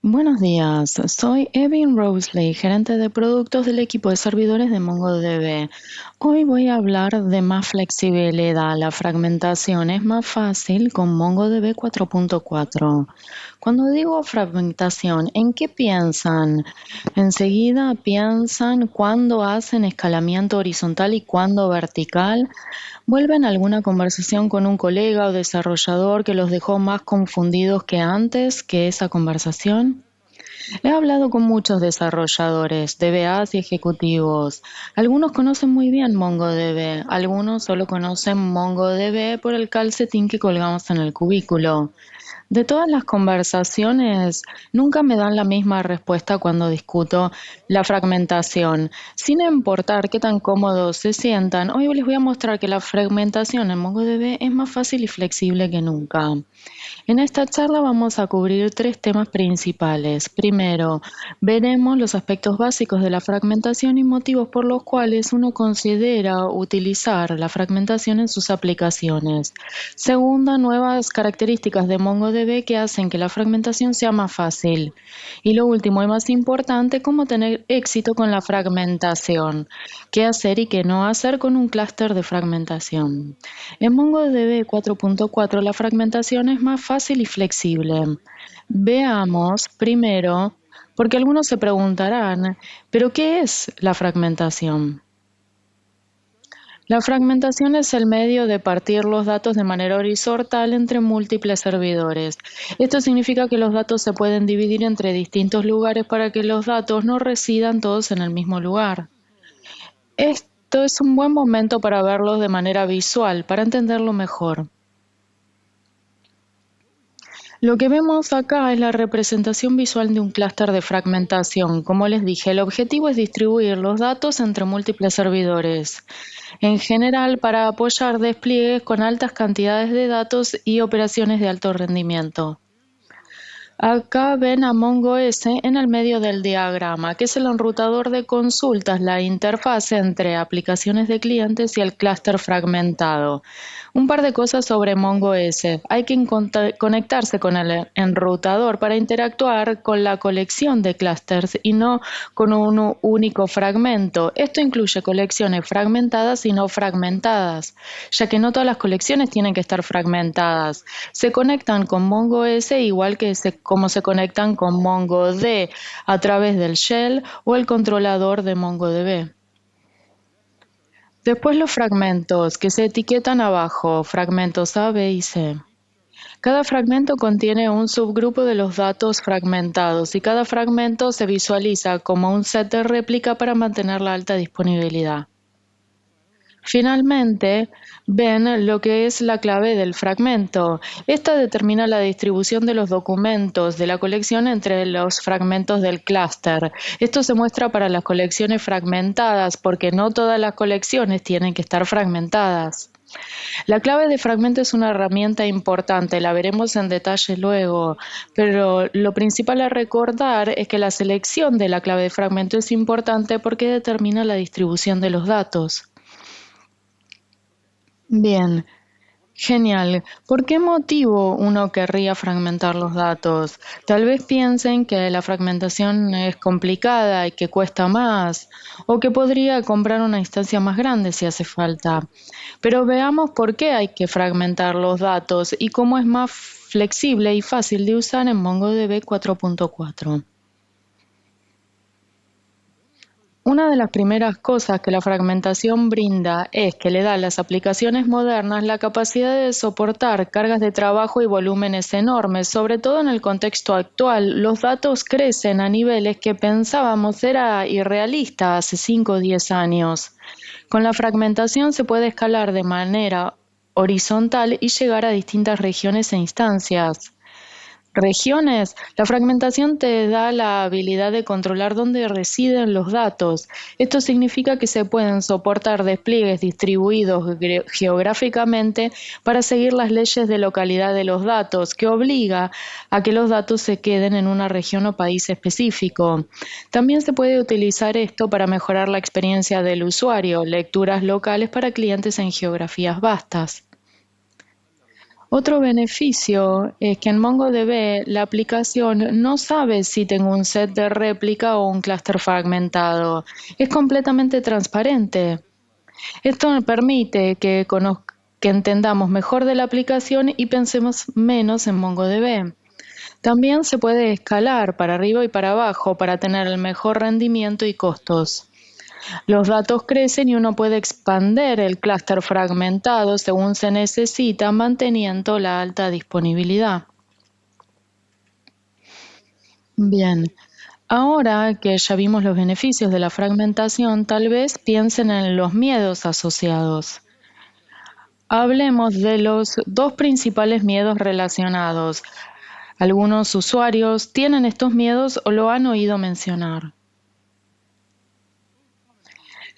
Buenos días, soy Evin Roseley, gerente de productos del equipo de servidores de MongoDB. Hoy voy a hablar de más flexibilidad. La fragmentación es más fácil con MongoDB 4.4. Cuando digo fragmentación, ¿en qué piensan? Enseguida piensan cuándo hacen escalamiento horizontal y cuándo vertical. ¿Vuelven a alguna conversación con un colega o desarrollador que los dejó más confundidos que antes que esa conversación? He hablado con muchos desarrolladores, DBAs y ejecutivos. Algunos conocen muy bien MongoDB, algunos solo conocen MongoDB por el calcetín que colgamos en el cubículo. De todas las conversaciones, nunca me dan la misma respuesta cuando discuto la fragmentación. Sin importar qué tan cómodos se sientan, hoy les voy a mostrar que la fragmentación en MongoDB es más fácil y flexible que nunca. En esta charla vamos a cubrir tres temas principales. Primero, veremos los aspectos básicos de la fragmentación y motivos por los cuales uno considera utilizar la fragmentación en sus aplicaciones. Segunda, nuevas características de MongoDB que hacen que la fragmentación sea más fácil. Y lo último y más importante, cómo tener éxito con la fragmentación. Qué hacer y qué no hacer con un clúster de fragmentación. En MongoDB 4.4 la fragmentación es más fácil y flexible. Veamos primero, porque algunos se preguntarán, ¿pero qué es la fragmentación? La fragmentación es el medio de partir los datos de manera horizontal entre múltiples servidores. Esto significa que los datos se pueden dividir entre distintos lugares para que los datos no residan todos en el mismo lugar. Esto es un buen momento para verlos de manera visual, para entenderlo mejor. Lo que vemos acá es la representación visual de un clúster de fragmentación. Como les dije, el objetivo es distribuir los datos entre múltiples servidores, en general para apoyar despliegues con altas cantidades de datos y operaciones de alto rendimiento. Acá ven a MongoS en el medio del diagrama, que es el enrutador de consultas, la interfaz entre aplicaciones de clientes y el clúster fragmentado. Un par de cosas sobre MongoS. Hay que conectarse con el enrutador para interactuar con la colección de clústeres y no con un único fragmento. Esto incluye colecciones fragmentadas y no fragmentadas, ya que no todas las colecciones tienen que estar fragmentadas. Se conectan con MongoS igual que como se conectan con MongoD a través del shell o el controlador de MongoDB. Después los fragmentos, que se etiquetan abajo, fragmentos A, B y C. Cada fragmento contiene un subgrupo de los datos fragmentados y cada fragmento se visualiza como un set de réplica para mantener la alta disponibilidad. Finalmente, ven lo que es la clave del fragmento. Esta determina la distribución de los documentos de la colección entre los fragmentos del clúster. Esto se muestra para las colecciones fragmentadas porque no todas las colecciones tienen que estar fragmentadas. La clave de fragmento es una herramienta importante, la veremos en detalle luego, pero lo principal a recordar es que la selección de la clave de fragmento es importante porque determina la distribución de los datos. Bien, genial. ¿Por qué motivo uno querría fragmentar los datos? Tal vez piensen que la fragmentación es complicada y que cuesta más, o que podría comprar una instancia más grande si hace falta. Pero veamos por qué hay que fragmentar los datos y cómo es más flexible y fácil de usar en MongoDB 4.4. Una de las primeras cosas que la fragmentación brinda es que le da a las aplicaciones modernas la capacidad de soportar cargas de trabajo y volúmenes enormes, sobre todo en el contexto actual. Los datos crecen a niveles que pensábamos era irrealista hace 5 o 10 años. Con la fragmentación se puede escalar de manera horizontal y llegar a distintas regiones e instancias. Regiones. La fragmentación te da la habilidad de controlar dónde residen los datos. Esto significa que se pueden soportar despliegues distribuidos geográficamente para seguir las leyes de localidad de los datos, que obliga a que los datos se queden en una región o país específico. También se puede utilizar esto para mejorar la experiencia del usuario, lecturas locales para clientes en geografías vastas. Otro beneficio es que en MongoDB la aplicación no sabe si tengo un set de réplica o un clúster fragmentado. Es completamente transparente. Esto me permite que entendamos mejor de la aplicación y pensemos menos en MongoDB. También se puede escalar para arriba y para abajo para tener el mejor rendimiento y costos. Los datos crecen y uno puede expander el clúster fragmentado según se necesita, manteniendo la alta disponibilidad. Bien, ahora que ya vimos los beneficios de la fragmentación, tal vez piensen en los miedos asociados. Hablemos de los dos principales miedos relacionados. Algunos usuarios tienen estos miedos o lo han oído mencionar.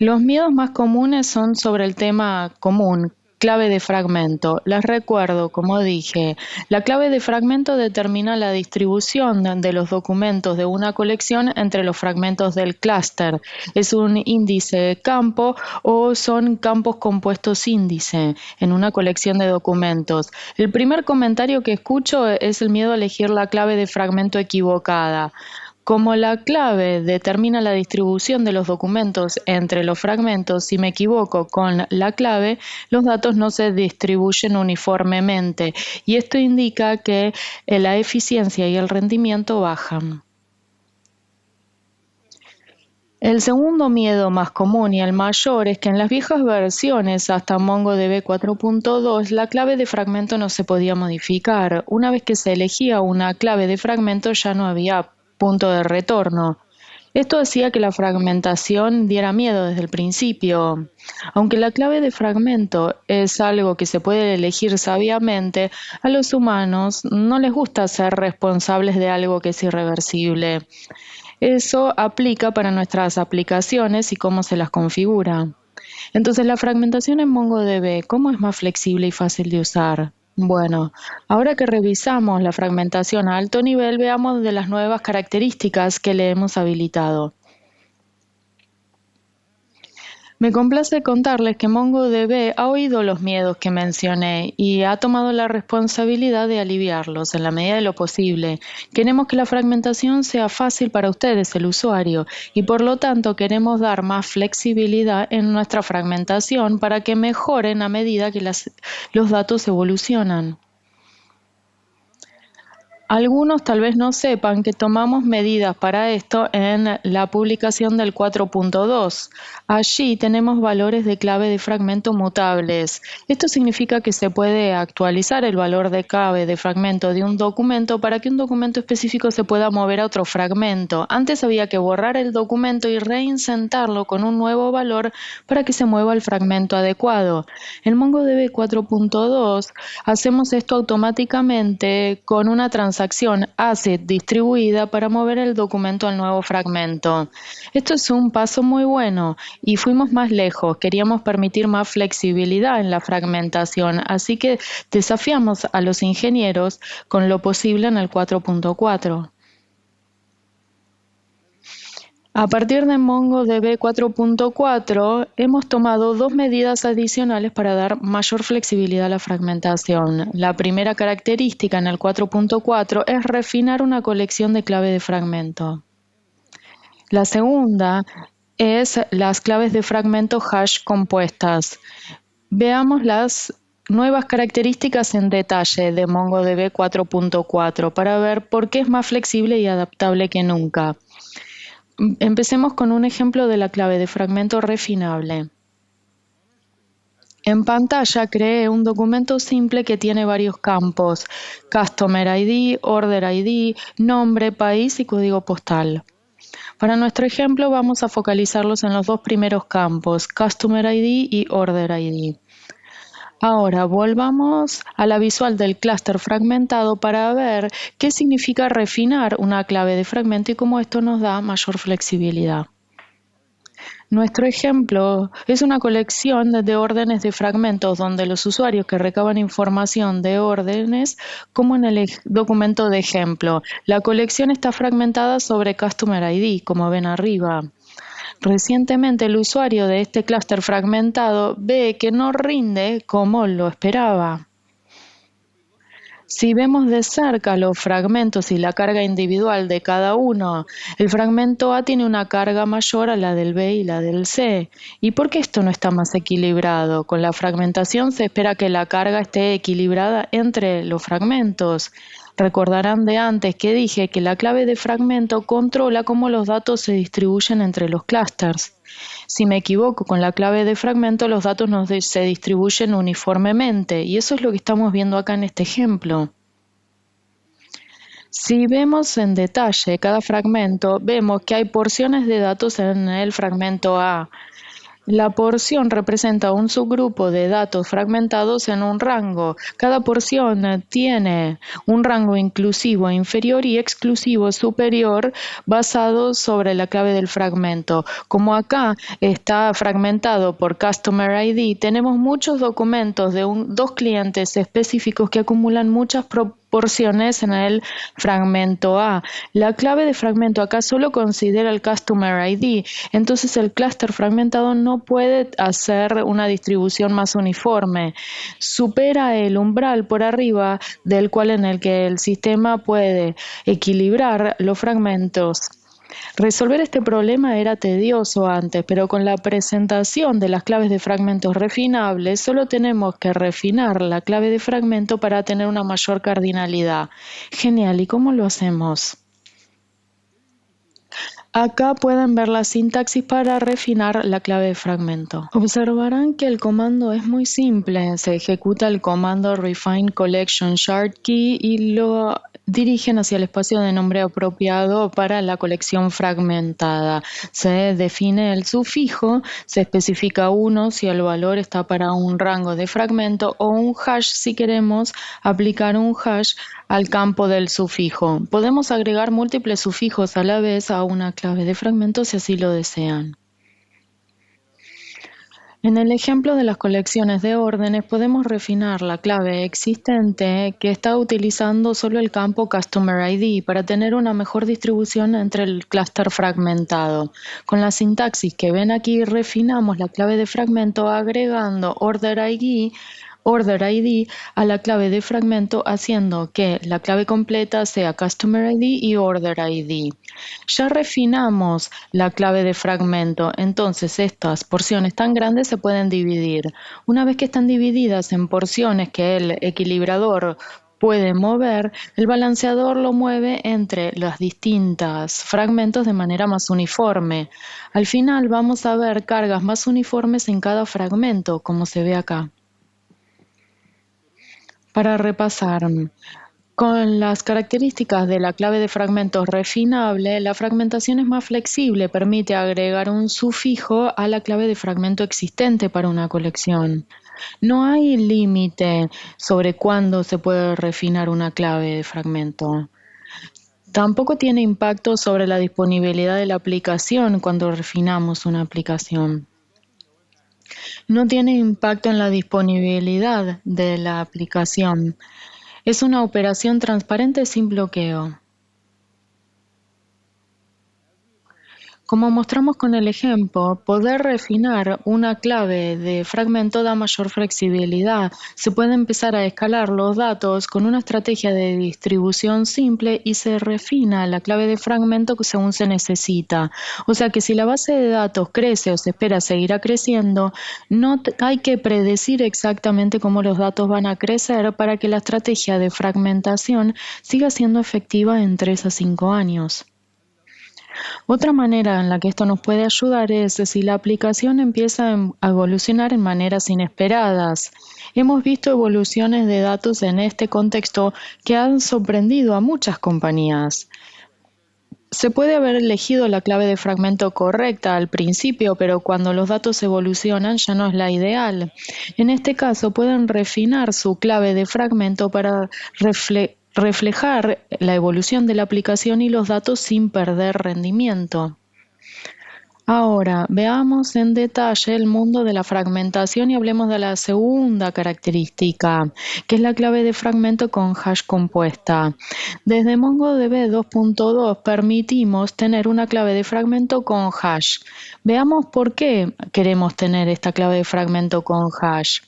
Los miedos más comunes son sobre el tema común, clave de fragmento. Les recuerdo, como dije, la clave de fragmento determina la distribución de los documentos de una colección entre los fragmentos del clúster. Es un índice campo o son campos compuestos índice en una colección de documentos. El primer comentario que escucho es el miedo a elegir la clave de fragmento equivocada. Como la clave determina la distribución de los documentos entre los fragmentos, si me equivoco con la clave, los datos no se distribuyen uniformemente y esto indica que la eficiencia y el rendimiento bajan. El segundo miedo más común y el mayor es que en las viejas versiones hasta MongoDB 4.2 la clave de fragmento no se podía modificar. Una vez que se elegía una clave de fragmento ya no había punto de retorno. Esto hacía que la fragmentación diera miedo desde el principio. Aunque la clave de fragmento es algo que se puede elegir sabiamente, a los humanos no les gusta ser responsables de algo que es irreversible. Eso aplica para nuestras aplicaciones y cómo se las configura. Entonces, la fragmentación en MongoDB, ¿cómo es más flexible y fácil de usar? Bueno, ahora que revisamos la fragmentación a alto nivel, veamos de las nuevas características que le hemos habilitado. Me complace contarles que MongoDB ha oído los miedos que mencioné y ha tomado la responsabilidad de aliviarlos en la medida de lo posible. Queremos que la fragmentación sea fácil para ustedes, el usuario, y por lo tanto queremos dar más flexibilidad en nuestra fragmentación para que mejoren a medida que los datos evolucionan. Algunos tal vez no sepan que tomamos medidas para esto en la publicación del 4.2. Allí tenemos valores de clave de fragmento mutables. Esto significa que se puede actualizar el valor de clave de fragmento de un documento para que un documento específico se pueda mover a otro fragmento. Antes había que borrar el documento y reinsertarlo con un nuevo valor para que se mueva al fragmento adecuado. En MongoDB 4.2 hacemos esto automáticamente con una transacción ACID distribuida para mover el documento al nuevo fragmento. Esto es un paso muy bueno y fuimos más lejos. Queríamos permitir más flexibilidad en la fragmentación, así que desafiamos a los ingenieros con lo posible en el 4.4. A partir de MongoDB 4.4 hemos tomado dos medidas adicionales para dar mayor flexibilidad a la fragmentación. La primera característica en el 4.4 es refinar una colección de clave de fragmento. La segunda es las claves de fragmento hash compuestas. Veamos las nuevas características en detalle de MongoDB 4.4 para ver por qué es más flexible y adaptable que nunca. Empecemos con un ejemplo de la clave de fragmento refinable. En pantalla creé un documento simple que tiene varios campos: Customer ID, Order ID, nombre, país y código postal. Para nuestro ejemplo vamos a focalizarlos en los dos primeros campos, Customer ID y Order ID. Ahora volvamos a la visual del clúster fragmentado para ver qué significa refinar una clave de fragmento y cómo esto nos da mayor flexibilidad. Nuestro ejemplo es una colección de órdenes de fragmentos donde los usuarios que recaban información de órdenes, como en el documento de ejemplo. La colección está fragmentada sobre Customer ID, como ven arriba. Recientemente el usuario de este clúster fragmentado ve que no rinde como lo esperaba. Si vemos de cerca los fragmentos y la carga individual de cada uno, el fragmento A tiene una carga mayor a la del B y la del C. ¿Y por qué esto no está más equilibrado? Con la fragmentación se espera que la carga esté equilibrada entre los fragmentos. Recordarán de antes que dije que la clave de fragmento controla cómo los datos se distribuyen entre los clústeres. Si me equivoco con la clave de fragmento, los datos no se distribuyen uniformemente, y eso es lo que estamos viendo acá en este ejemplo. Si vemos en detalle cada fragmento, vemos que hay porciones de datos en el fragmento A. La porción representa un subgrupo de datos fragmentados en un rango. Cada porción tiene un rango inclusivo inferior y exclusivo superior basado sobre la clave del fragmento. Como acá está fragmentado por Customer ID, tenemos muchos documentos de dos clientes específicos que acumulan muchas porciones en el fragmento A. La clave de fragmento acá solo considera el Customer ID, entonces el clúster fragmentado no puede hacer una distribución más uniforme. Supera el umbral por arriba del cual en el que el sistema puede equilibrar los fragmentos. Resolver este problema era tedioso antes, pero con la presentación de las claves de fragmentos refinables, solo tenemos que refinar la clave de fragmento para tener una mayor cardinalidad. Genial, ¿y cómo lo hacemos? Acá pueden ver la sintaxis para refinar la clave de fragmento. Observarán que el comando es muy simple. Se ejecuta el comando refine collection shard key y lo dirigen hacia el espacio de nombre apropiado para la colección fragmentada. Se define el sufijo, se especifica 1 si el valor está para un rango de fragmento o un hash si queremos aplicar un hash al campo del sufijo. Podemos agregar múltiples sufijos a la vez a una clave de fragmento si así lo desean. En el ejemplo de las colecciones de órdenes podemos refinar la clave existente que está utilizando solo el campo Customer ID para tener una mejor distribución entre el clúster fragmentado. Con la sintaxis que ven aquí refinamos la clave de fragmento agregando Order ID a la clave de fragmento haciendo que la clave completa sea Customer ID y Order ID. Ya refinamos la clave de fragmento, entonces estas porciones tan grandes se pueden dividir. Una vez que están divididas en porciones que el equilibrador puede mover, el balanceador lo mueve entre los distintos fragmentos de manera más uniforme. Al final vamos a ver cargas más uniformes en cada fragmento, como se ve acá. Para repasar, con las características de la clave de fragmentos refinable, la fragmentación es más flexible, permite agregar un sufijo a la clave de fragmento existente para una colección. No hay límite sobre cuándo se puede refinar una clave de fragmento. Tampoco tiene impacto sobre la disponibilidad de la aplicación cuando refinamos una aplicación. No tiene impacto en la disponibilidad de la aplicación. Es una operación transparente sin bloqueo. Como mostramos con el ejemplo, poder refinar una clave de fragmento da mayor flexibilidad. Se puede empezar a escalar los datos con una estrategia de distribución simple y se refina la clave de fragmento según se necesita. O sea que si la base de datos crece o se espera seguirá creciendo, no hay que predecir exactamente cómo los datos van a crecer para que la estrategia de fragmentación siga siendo efectiva en 3 a 5 años. Otra manera en la que esto nos puede ayudar es si la aplicación empieza a evolucionar en maneras inesperadas. Hemos visto evoluciones de datos en este contexto que han sorprendido a muchas compañías. Se puede haber elegido la clave de fragmento correcta al principio, pero cuando los datos evolucionan ya no es la ideal. En este caso pueden refinar su clave de fragmento para reflejar la evolución de la aplicación y los datos sin perder rendimiento. Ahora, veamos en detalle el mundo de la fragmentación y hablemos de la segunda característica, que es la clave de fragmento con hash compuesta. Desde MongoDB 2.2 permitimos tener una clave de fragmento con hash. Veamos por qué queremos tener esta clave de fragmento con hash.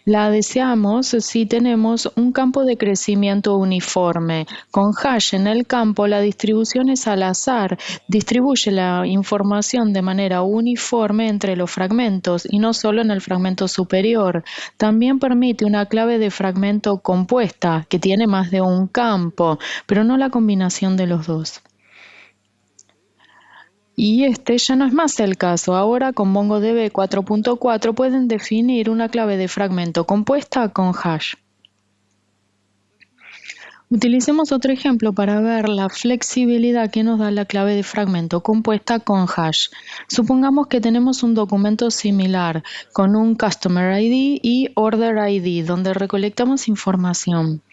La deseamos si tenemos un campo de crecimiento uniforme. Con hash en el campo, la distribución es al azar. Distribuye la información de manera uniforme entre los fragmentos y no solo en el fragmento superior. También permite una clave de fragmento compuesta, que tiene más de un campo, pero no la combinación de los dos. Y este ya no es más el caso. Ahora con MongoDB 4.4 pueden definir una clave de fragmento compuesta con hash. Utilicemos otro ejemplo para ver la flexibilidad que nos da la clave de fragmento compuesta con hash. Supongamos que tenemos un documento similar con un Customer ID y Order ID, donde recolectamos información.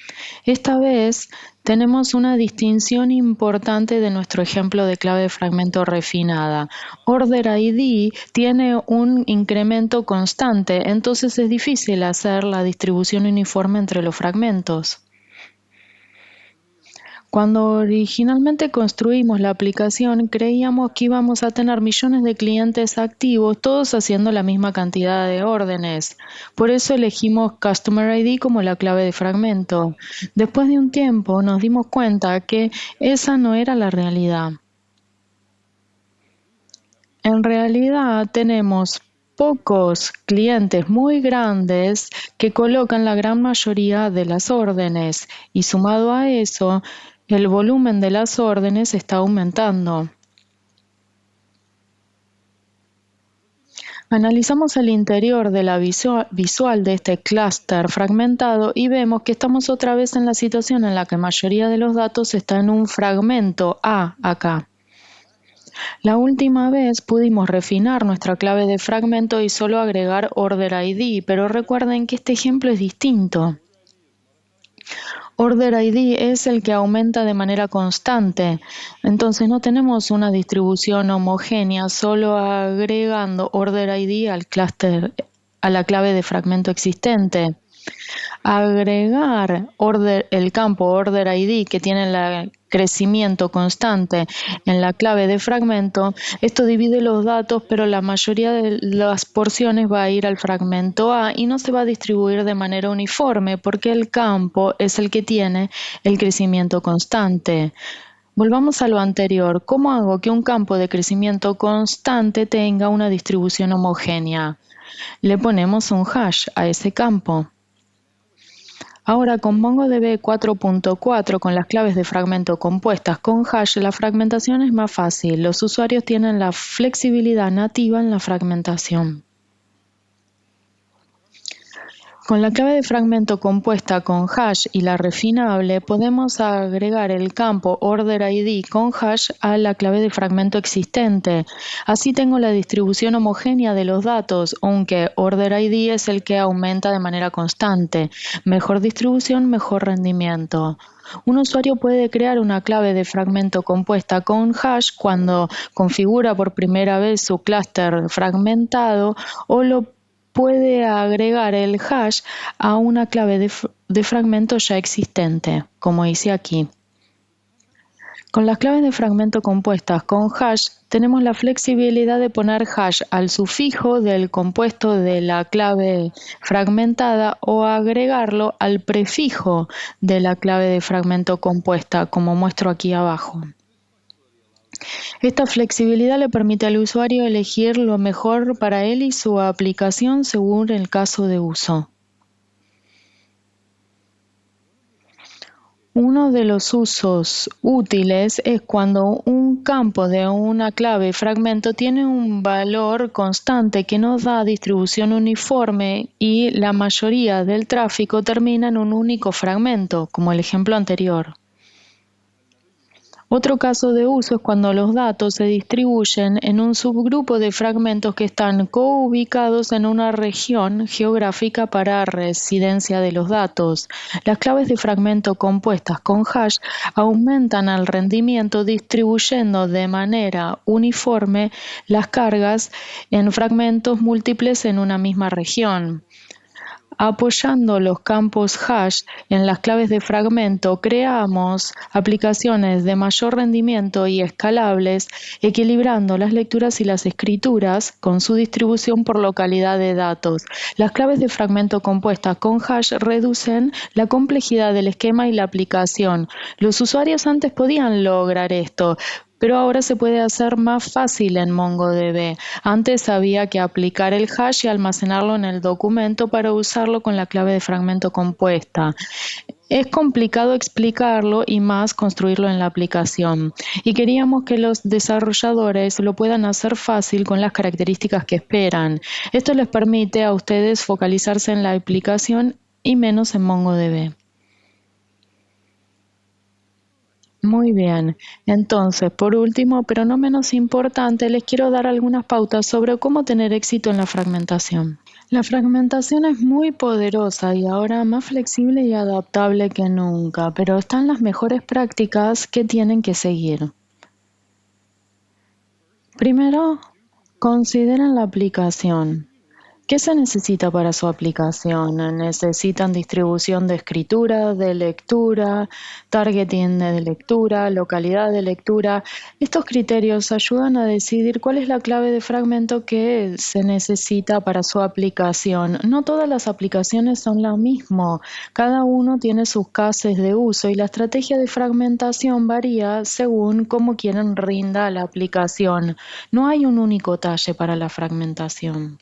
Esta vez tenemos una distinción importante de nuestro ejemplo de clave de fragmento refinada. Order ID tiene un incremento constante, entonces es difícil hacer la distribución uniforme entre los fragmentos. Cuando originalmente construimos la aplicación, creíamos que íbamos a tener millones de clientes activos, todos haciendo la misma cantidad de órdenes. Por eso elegimos Customer ID como la clave de fragmento. Después de un tiempo nos dimos cuenta que esa no era la realidad. En realidad tenemos pocos clientes muy grandes que colocan la gran mayoría de las órdenes y sumado a eso, el volumen de las órdenes está aumentando. Analizamos el interior de la visual de este clúster fragmentado y vemos que estamos otra vez en la situación en la que la mayoría de los datos está en un fragmento A acá. La última vez pudimos refinar nuestra clave de fragmento y solo agregar Order ID, pero recuerden que este ejemplo es distinto. Order ID es el que aumenta de manera constante, entonces no tenemos una distribución homogénea solo agregando Order ID al clúster, a la clave de fragmento existente. Agregar el campo Order ID que tiene el crecimiento constante en la clave de fragmento, esto divide los datos, pero la mayoría de las porciones va a ir al fragmento A y no se va a distribuir de manera uniforme porque el campo es el que tiene el crecimiento constante. Volvamos a lo anterior. ¿Cómo hago que un campo de crecimiento constante tenga una distribución homogénea? Le ponemos un hash a ese campo. Ahora con MongoDB 4.4 con las claves de fragmento compuestas con hash, la fragmentación es más fácil. Los usuarios tienen la flexibilidad nativa en la fragmentación. Con la clave de fragmento compuesta con hash y la refinable, podemos agregar el campo Order ID con hash a la clave de fragmento existente. Así tengo la distribución homogénea de los datos, aunque Order ID es el que aumenta de manera constante. Mejor distribución, mejor rendimiento. Un usuario puede crear una clave de fragmento compuesta con hash cuando configura por primera vez su clúster fragmentado o lo puede agregar el hash a una clave de fragmento ya existente, como hice aquí. Con las claves de fragmento compuestas con hash, tenemos la flexibilidad de poner hash al sufijo del compuesto de la clave fragmentada o agregarlo al prefijo de la clave de fragmento compuesta, como muestro aquí abajo. Esta flexibilidad le permite al usuario elegir lo mejor para él y su aplicación según el caso de uso. Uno de los usos útiles es cuando un campo de una clave fragmento tiene un valor constante que no da distribución uniforme y la mayoría del tráfico termina en un único fragmento, como el ejemplo anterior. Otro caso de uso es cuando los datos se distribuyen en un subgrupo de fragmentos que están co-ubicados en una región geográfica para residencia de los datos. Las claves de fragmento compuestas con hash aumentan el rendimiento distribuyendo de manera uniforme las cargas en fragmentos múltiples en una misma región. Apoyando los campos hash en las claves de fragmento, creamos aplicaciones de mayor rendimiento y escalables, equilibrando las lecturas y las escrituras con su distribución por localidad de datos. Las claves de fragmento compuestas con hash reducen la complejidad del esquema y la aplicación. Los usuarios antes podían lograr esto, pero ahora se puede hacer más fácil en MongoDB. Antes había que aplicar el hash y almacenarlo en el documento para usarlo con la clave de fragmento compuesta. Es complicado explicarlo y más construirlo en la aplicación. Y queríamos que los desarrolladores lo puedan hacer fácil con las características que esperan. Esto les permite a ustedes focalizarse en la aplicación y menos en MongoDB. Muy bien. Entonces, por último, pero no menos importante, les quiero dar algunas pautas sobre cómo tener éxito en la fragmentación. La fragmentación es muy poderosa y ahora más flexible y adaptable que nunca, pero están las mejores prácticas que tienen que seguir. Primero, consideren la aplicación. ¿Qué se necesita para su aplicación? ¿Necesitan distribución de escritura, de lectura, targeting de lectura, localidad de lectura? Estos criterios ayudan a decidir cuál es la clave de fragmento que se necesita para su aplicación. No todas las aplicaciones son lo mismo. Cada uno tiene sus casos de uso y la estrategia de fragmentación varía según cómo quieren rinda la aplicación. No hay un único talle para la fragmentación.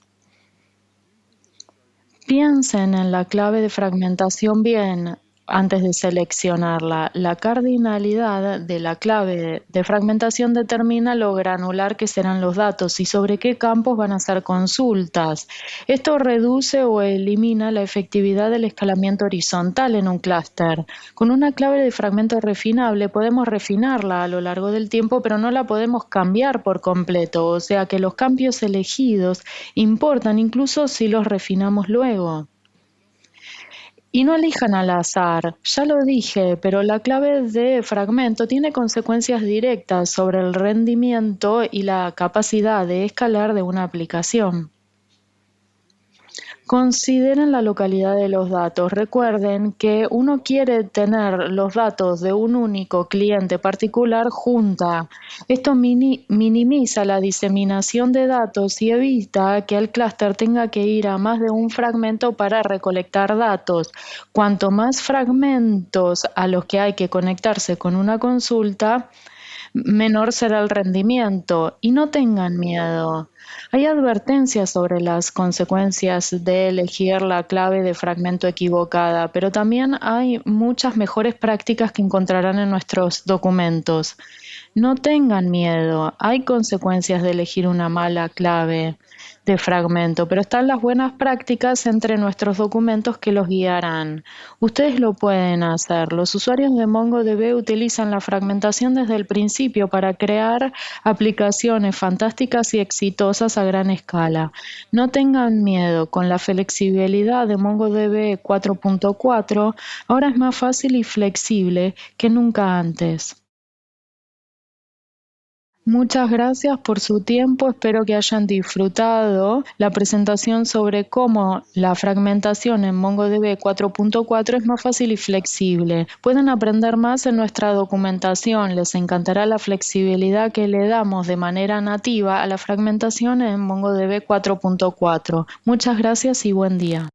Piensen en la clave de fragmentación bien antes de seleccionarla. La cardinalidad de la clave de fragmentación determina lo granular que serán los datos y sobre qué campos van a hacer consultas. Esto reduce o elimina la efectividad del escalamiento horizontal en un clúster. Con una clave de fragmento refinable podemos refinarla a lo largo del tiempo, pero no la podemos cambiar por completo, o sea que los cambios elegidos importan incluso si los refinamos luego. Y no elijan al azar, ya lo dije, pero la clave de fragmento tiene consecuencias directas sobre el rendimiento y la capacidad de escalar de una aplicación. Consideren la localidad de los datos. Recuerden que uno quiere tener los datos de un único cliente particular junta. Esto minimiza la diseminación de datos y evita que el clúster tenga que ir a más de un fragmento para recolectar datos. Cuanto más fragmentos a los que hay que conectarse con una consulta, menor será el rendimiento. Y no tengan miedo. Hay advertencias sobre las consecuencias de elegir la clave de fragmento equivocada, pero también hay muchas mejores prácticas que encontrarán en nuestros documentos. No tengan miedo, hay consecuencias de elegir una mala clave de fragmento, pero están las buenas prácticas entre nuestros documentos que los guiarán. Ustedes lo pueden hacer. Los usuarios de MongoDB utilizan la fragmentación desde el principio para crear aplicaciones fantásticas y exitosas a gran escala. No tengan miedo, con la flexibilidad de MongoDB 4.4, ahora es más fácil y flexible que nunca antes. Muchas gracias por su tiempo. Espero que hayan disfrutado la presentación sobre cómo la fragmentación en MongoDB 4.4 es más fácil y flexible. Pueden aprender más en nuestra documentación. Les encantará la flexibilidad que le damos de manera nativa a la fragmentación en MongoDB 4.4. Muchas gracias y buen día.